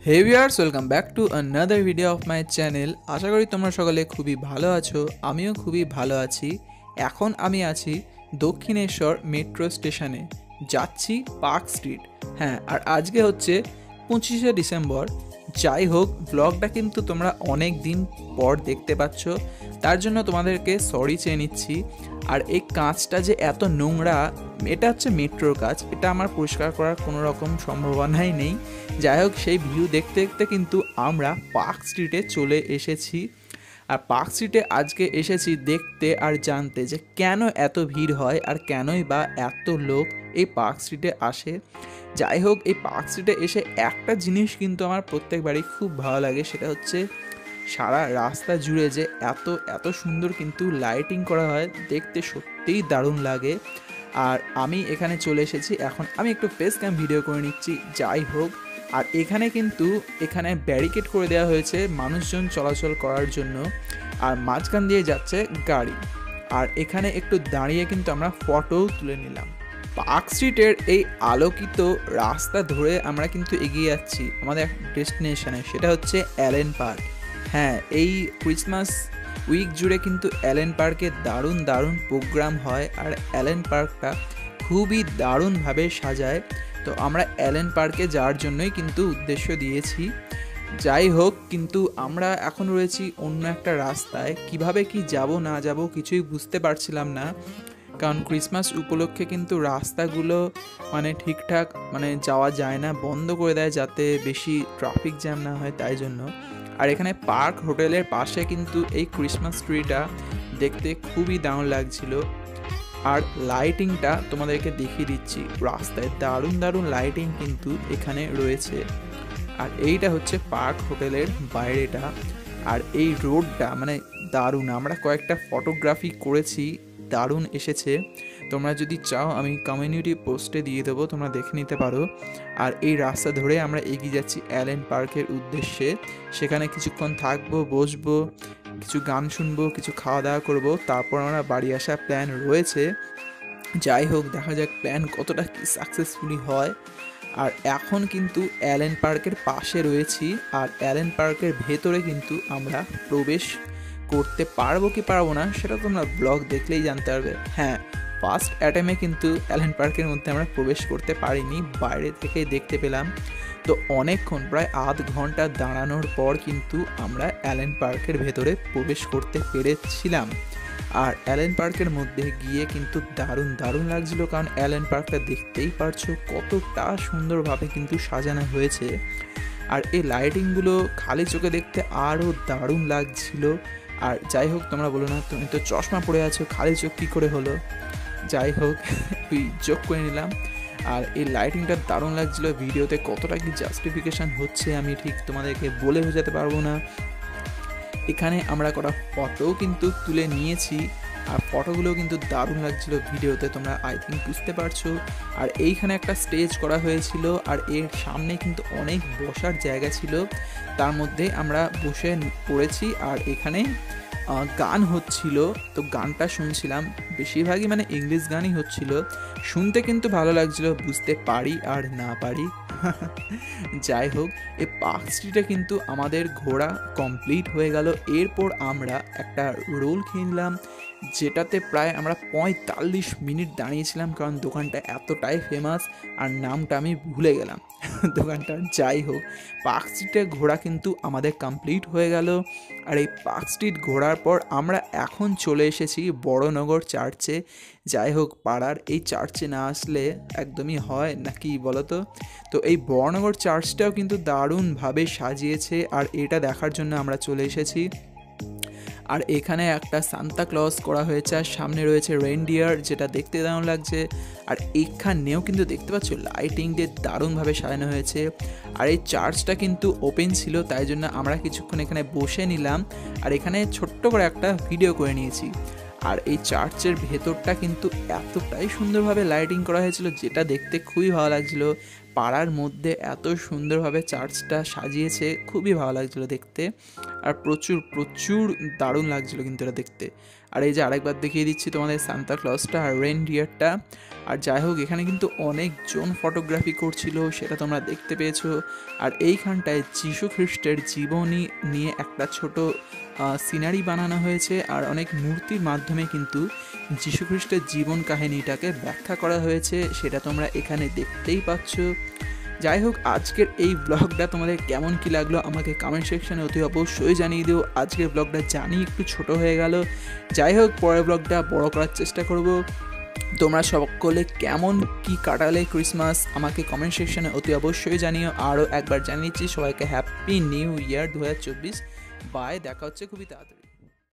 Hey viewers, welcome back to another video of my channel. আশা করি তোমরা সকলে খুবই ভালো আছো, আমিও খুবই ভালো আছি। এখন আমি আছি দক্ষিণেশ্বর মেট্রো স্টেশনে, যাচ্ছি পার্ক স্ট্রিট। হ্যাঁ, আর আজকে হচ্ছে 25শে ডিসেম্বর। যাই হোক, ব্লগটা কিন্তু তোমরা অনেক দিন পর দেখতে পাচ্ছ, তার জন্য তোমাদেরকে সরি চেয়ে নিচ্ছি। আর এই কাঁচটা যে এত নোংরা, এটা হচ্ছে মেট্রোর কাজ, এটা আমার পরিষ্কার করার কোনো রকম সম্ভাবনাই নেই। যাই হোক, সেই ভিউ দেখতে দেখতে কিন্তু আমরা পার্ক স্ট্রিটে চলে এসেছি। আর পার্ক স্ট্রিটে আজকে এসেছি দেখতে আর জানতে যে কেন এত ভিড় হয় আর কেনই বা এত লোক এই পার্ক স্ট্রিটে আসে। যাই হোক, এই পার্ক স্ট্রিটে এসে একটা জিনিস কিন্তু আমার প্রত্যেকবারই খুব ভালো লাগে, সেটা হচ্ছে সারা রাস্তা জুড়ে যে এত এত সুন্দর কিন্তু লাইটিং করা হয়, দেখতে সত্যিই দারুণ লাগে। আর আমি এখানে চলে এসেছি, এখন আমি একটু ফেস ক্যাম ভিডিও করে নিচ্ছি। যাই হোক, আর এখানে ব্যারিকেড করে দেওয়া হয়েছে মানুষজন চলাচল করার জন্য, আর মাঝখান দিয়ে যাচ্ছে গাড়ি। আর এখানে একটু দাঁড়িয়ে কিন্তু আমরা ফটোও তুলে নিলাম। পার্ক স্ট্রিটের এই আলোকিত রাস্তা ধরে আমরা কিন্তু এগিয়ে যাচ্ছি আমাদের ডেস্টিনেশনে, সেটা হচ্ছে অ্যালেন পার্ক। হ্যাঁ, এই ক্রিসমাস উইক জুড়ে কিন্তু অ্যালেন পার্কে দারুণ দারুণ প্রোগ্রাম হয়, আর অ্যালেন পার্কটা খুবই দারুণভাবে সাজায়। তো আমরা অ্যালেন পার্কে যাওয়ার জন্যই কিন্তু উদ্দেশ্য দিয়েছি। যাই হোক, কিন্তু আমরা এখন রয়েছি অন্য একটা রাস্তায়, কিভাবে কি যাব না যাব কিছুই বুঝতে পারছিলাম না, কারণ ক্রিসমাস উপলক্ষে কিন্তু রাস্তাগুলো ঠিকঠাক যাওয়া যায় না, বন্ধ করে দেয় যাতে বেশি ট্রাফিক জ্যাম না হয়, তাই জন্য। আর এখানে পার্ক হোটেলের পাশে কিন্তু এই ক্রিসমাস ট্রিটা দেখতে খুবই দারুণ লাগছিল। আর লাইটিংটা তোমাদেরকে দেখিয়ে দিচ্ছি, রাস্তায় দারুণ দারুণ লাইটিং কিন্তু এখানে রয়েছে। আর এইটা হচ্ছে পার্ক হোটেলের বাইরেটা, আর এই রোডটা দারুণ। আমরা কয়েকটা ফটোগ্রাফি করেছি, দারুণ এসেছে। তোমরা যদি চাও আমি কমিউনিটি পোস্টে দিয়ে দেবো, তোমরা দেখে নিতে পারো। আর এই রাস্তা ধরে আমরা এগিয়ে যাচ্ছি অ্যালেন পার্কের উদ্দেশ্যে। সেখানে কিছুক্ষণ থাকবো, বসবো, কিছু গান শুনবো, কিছু খাওয়া দাওয়া করবো, তারপর আমরা বাড়ি আসার প্ল্যান রয়েছে। যাই হোক, দেখা যাক প্ল্যান কতটা কি সাকসেসফুলি হয়। আর এখন কিন্তু অ্যালেন পার্কের পাশে রয়েছি, আর অ্যালেন পার্কের ভেতরে কিন্তু আমরা প্রবেশ করতে পারবো কি পারবো না সেটা তোমরা ব্লগ দেখলেই জানতে পারবে। হ্যাঁ, ফার্স্ট অ্যাটেমে কিন্তু অ্যালেন পার্কের মধ্যে আমরা প্রবেশ করতে পারিনি, বাইরে থেকেই দেখতে পেলাম। তো অনেকক্ষণ, প্রায় আধ ঘন্টা দাঁড়ানোর পর কিন্তু আমরা অ্যালেন পার্কের ভেতরে প্রবেশ করতে পেরেছিলাম। আর অ্যালেন পার্কের মধ্যে গিয়ে কিন্তু দারুণ দারুণ লাগছিল, কারণ অ্যালেন পার্কটা দেখতেই পারছো কতটা সুন্দরভাবে কিন্তু সাজানো হয়েছে। আর এই লাইটিংগুলো খালি চোখে দেখতে আরও দারুণ লাগছিল। আর যাই হোক, তোমরা বলো না তুমি তো চশমা পরে আছো, খালি চোখ কী করে হলো? যাই হোক, তুই যোগ করে নিলাম। আর এই লাইটিংটা দারুণ লাগছিলো, ভিডিওতে কতটা কি জাস্টিফিকেশান হচ্ছে আমি ঠিক তোমাদেরকে বলে বোঝাতে পারবো না। এখানে আমরা কটা ফটোও কিন্তু তুলে নিয়েছি, আর ফটোগুলো কিন্তু দারুণ লাগছিল ভিডিওতে, তোমরা আই থিঙ্ক বুঝতে পারছো। আর এইখানে একটা স্টেজ করা হয়েছিল, আর এর সামনে কিন্তু অনেক বসার জায়গা ছিল, তার মধ্যে আমরা বসে পড়েছি। আর এখানে গান হচ্ছিল, তো গানটা শুনছিলাম, বেশিরভাগই ইংলিশ গানই হচ্ছিল, শুনতে কিন্তু ভালো লাগছিল, বুঝতে পারি আর না পারি। যাই হোক, এই পার্ক স্ট্রিটে কিন্তু আমাদের ঘোরা কমপ্লিট হয়ে গেল। এরপর আমরা একটা রোল কিনলাম, যেটাতে প্রায় আমরা 45 মিনিট দাঁড়িয়েছিলাম, কারণ দোকানটা এতটাই ফেমাস, আর নামটা আমি ভুলে গেলাম দোকানটার। যাই হোক, পার্ক স্ট্রিটে ঘোরা কিন্তু আমাদের কমপ্লিট হয়ে গেল। আর এই পার্ক স্ট্রিট ঘোরার পর আমরা এখন চলে এসেছি বড়নগর চার্চে। যাই হোক, পাড়ার এই চার্চে না আসলে একদমই হয় নাকি বলো তো? তো এই বড়নগর চার্চটাও কিন্তু দারুণভাবে সাজিয়েছে, আর এটা দেখার জন্য আমরা চলে এসেছি। আর এখানে একটা সান্তা ক্লজ করা হয়েছে, আর সামনে রয়েছে রেইনডিয়ার, যেটা দেখতে দারুণ লাগছে। আর এখানেও কিন্তু দেখতে পাচ্ছ লাইটিং দিয়ে দারুণভাবে সাজানো হয়েছে। আর এই চার্চটা কিন্তু ওপেন ছিল, তাই জন্য আমরা কিছুক্ষণ এখানে বসে নিলাম, আর এখানে ছোট্ট করে একটা ভিডিও করে নিয়েছি। আর এই চার্চের ভেতরটা কিন্তু এতটাই সুন্দরভাবে লাইটিং করা হয়েছিল, যেটা দেখতে খুবই ভালো লাগছিল। পাড়ার মধ্যে এত সুন্দরভাবে চার্চটা সাজিয়েছে, খুবই ভালো লাগছিল দেখতে। আর প্রচুর প্রচুর দারুণ লাগছিল কিন্তু এটা দেখতে। আর এই যে আরেকবার দেখিয়ে দিচ্ছি তোমাদের সান্তা ক্লজটা আর রেনডিয়ারটা। আর যাই হোক, এখানে কিন্তু অনেকজন ফটোগ্রাফি করছিল, সেটা তোমরা দেখতে পেয়েছো। আর এইখানটায় যীশু খ্রিস্টের জীবনী নিয়ে একটা ছোট সিনারি বানানো হয়েছে, আর অনেক মূর্তির মাধ্যমে কিন্তু যীশু খ্রিস্টের জীবন কাহিনীটাকে ব্যাখ্যা করা হয়েছে, সেটা তোমরা এখানে দেখতেই পাচ্ছ। যাই হোক, আজকের এই ব্লগটা তোমাদের কেমন কি লাগলো আমাকে কমেন্ট সেকশনে অতি অবশ্যই জানিয়ে দিও। আজকের ব্লগটা জানি একটু ছোট হয়ে গেল, যাই হোক পরের ব্লগটা বড় করার চেষ্টা করব। তোমরা সকলে কেমন কি কাটালে ক্রিসমাস আমাকে কমেন্ট সেকশনে অতি অবশ্যই জানিও। আরও একবার জানিয়েছি সবাইকে হ্যাপি নিউ ইয়ার 2024। বাই, দেখা হচ্ছে খুবই তাড়াতাড়ি।